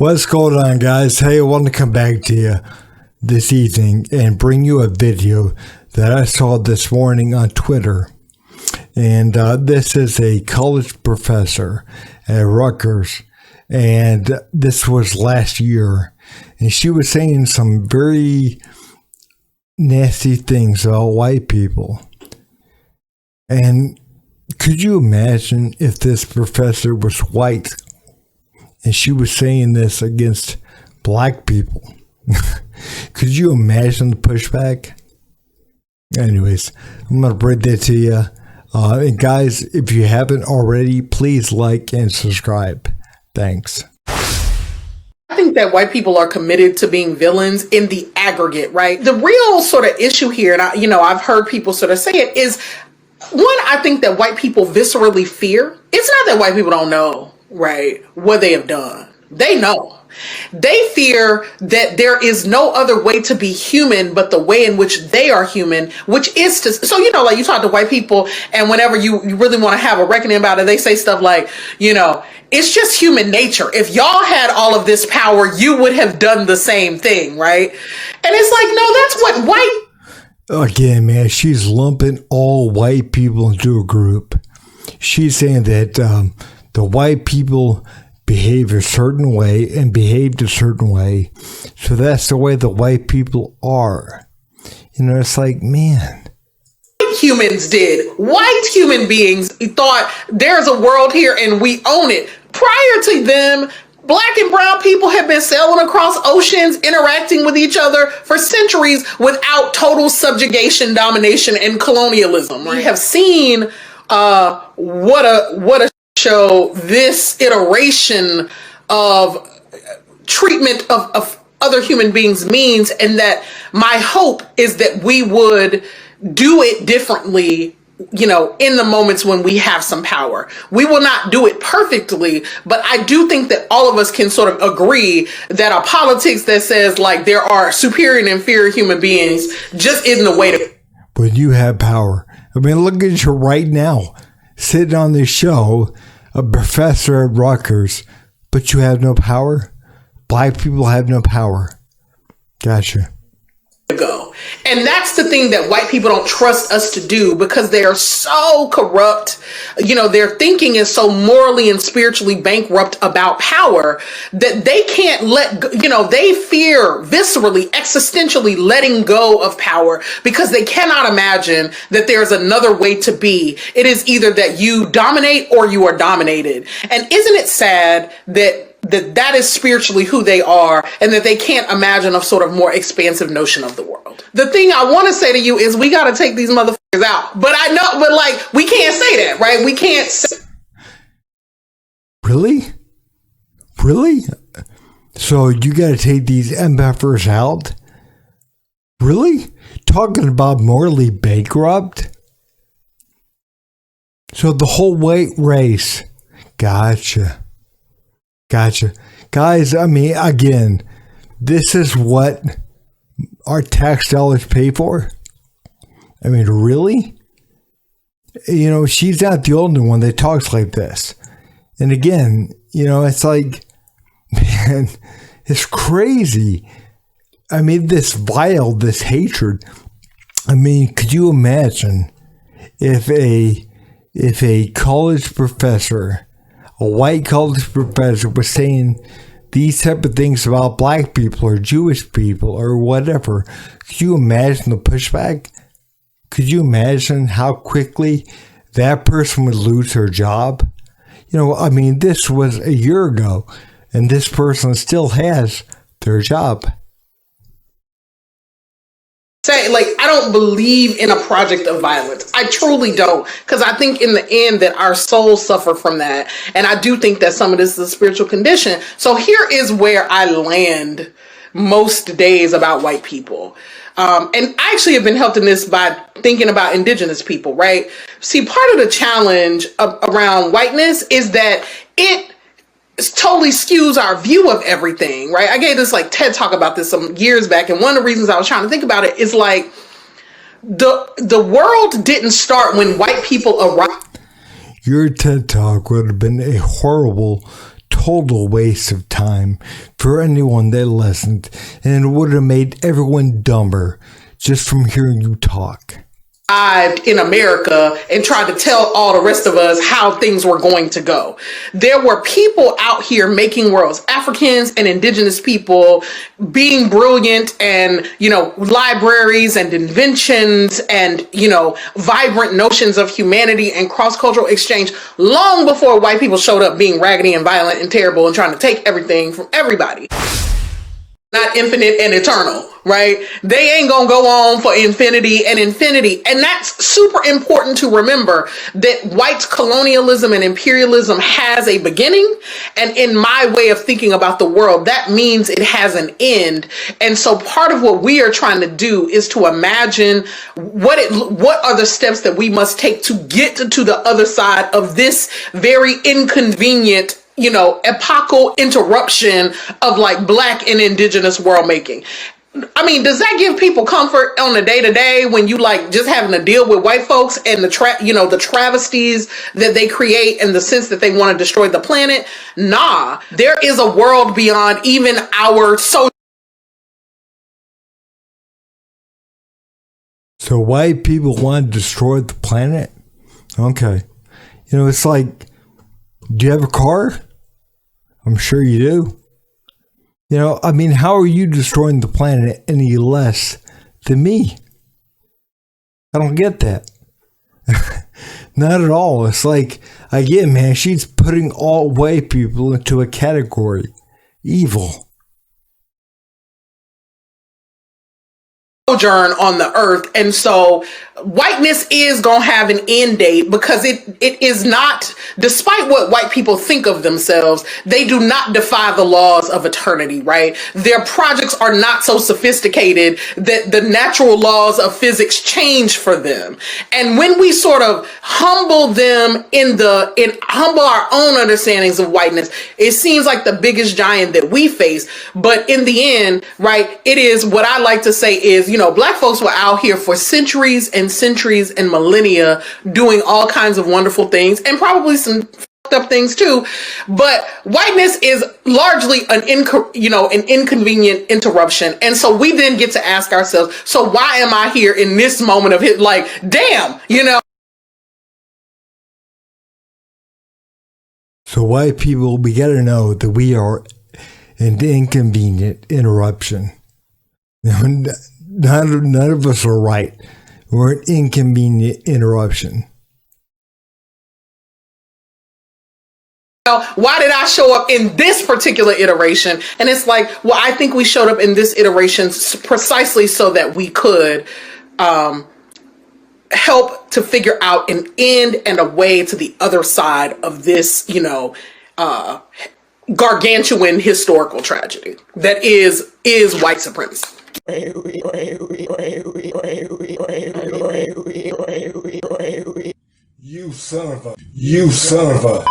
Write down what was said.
What's going on, guys? Hey, I want to come back to you this evening and bring you a video that I saw this morning on Twitter. And this is a college professor at Rutgers, and this was last year. And she was saying some very nasty things about white people. And could you imagine if this professor was white and she was saying this against black people? Could you imagine the pushback? Anyways, I'm going to bring that to you. And guys, if you haven't already, please like and subscribe. Thanks. I think that white people are committed to being villains in the aggregate, right? The real sort of issue here, and I've heard people sort of say it, is one, I think that white people viscerally fear. It's not that white people don't know, right, what they have done. They know. They fear that there is no other way to be human but the way in which they are human, which is to, so, like you talk to white people, and whenever you really want to have a reckoning about it, they say stuff like, it's just human nature. If y'all had all of this power, you would have done the same thing, right? And it's like, no, that's what white... Again, man, she's lumping all white people into a group. She's saying that the white people behave a certain way and behaved a certain way. So that's the way the white people are. It's like, man. Humans did. White human beings thought there's a world here and we own it. Prior to them, black and brown people have been sailing across oceans, interacting with each other for centuries without total subjugation, domination, and colonialism. We have seen what a show this iteration of treatment of other human beings means, and that my hope is that we would do it differently, in the moments when we have some power. We will not do it perfectly, but I do think that all of us can sort of agree that a politics that says like there are superior and inferior human beings just isn't the way to... When you have power, look at you right now, sitting on this show, a professor at Rutgers, but you have no power? Black people have no power. Gotcha. Go. And that's the thing that white people don't trust us to do, because they are so corrupt. Their thinking is so morally and spiritually bankrupt about power that they can't they fear viscerally, existentially letting go of power, because they cannot imagine that there's another way to be. It is either that you dominate or you are dominated. And isn't it sad that is spiritually who they are, and that they can't imagine a sort of more expansive notion of the world. The thing I want to say to you is we got to take these motherfuckers out. But I know, we can't say that, right? We can't say... Really? Really? So you got to take these MFers out? Really? Talking about morally bankrupt? So the whole white race. Gotcha. Guys, again, this is what our tax dollars pay for? Really? She's not the only one that talks like this. And again, it's like, man, it's crazy. This hatred. Could you imagine if a college professor, a white college professor, was saying these type of things about black people or Jewish people or whatever? Could you imagine the pushback? Could you imagine how quickly that person would lose their job? This was a year ago, and this person still has their job. I don't believe in a project of violence. I truly don't, because I think in the end that our souls suffer from that. And I do think that some of this is a spiritual condition. So here is where I land most days about white people. And I actually have been helped in this by thinking about indigenous people, right? See, part of the challenge around whiteness is that it totally skews our view of everything, right? I gave this TED talk about this some years back, and one of the reasons I was trying to think about it is the world didn't start when white people arrived. Your TED talk would have been a horrible total waste of time for anyone that listened, and it would have made everyone dumber just from hearing you talk. In America and tried to tell all the rest of us how things were going to go. There were people out here making worlds, Africans and indigenous people being brilliant, and, libraries and inventions and, vibrant notions of humanity and cross-cultural exchange long before white people showed up being raggedy and violent and terrible and trying to take everything from everybody. Not infinite and eternal, right? They ain't gonna go on for infinity and infinity. And that's super important to remember, that white colonialism and imperialism has a beginning. And in my way of thinking about the world, that means it has an end. And so part of what we are trying to do is to imagine what are the steps that we must take to get to the other side of this very inconvenient epochal interruption of like Black and indigenous world making. I mean, does that give people comfort on the day to day when you like just having to deal with white folks and the travesties that they create and the sense that they want to destroy the planet? Nah, there is a world beyond even our social. So white people want to destroy the planet? Okay. It's like, do you have a car? I'm sure you do. How are you destroying the planet any less than me? I don't get that. Not at all. It's like, I get, man, she's putting all white people into a category. Evil. Sojourn on the earth. And so whiteness is gonna have an end date, because it is not, despite what white people think of themselves, they do not defy the laws of eternity, right? Their projects are not so sophisticated that the natural laws of physics change for them. And when we sort of humble them humble our own understandings of whiteness, it seems like the biggest giant that we face. But in the end, right, it is what I like to say is, Black folks were out here for centuries and millennia doing all kinds of wonderful things, and probably some fucked up things too. But whiteness is largely an inconvenient interruption. And so we then get to ask ourselves, so why am I here in this moment of it? Like, damn, So white people, we got to know that we are an inconvenient interruption. None of us are right. We're an inconvenient interruption. Why did I show up in this particular iteration? And it's like, well, I think we showed up in this iteration precisely so that we could help to figure out an end and a way to the other side of this, gargantuan historical tragedy that is white supremacy. You son of a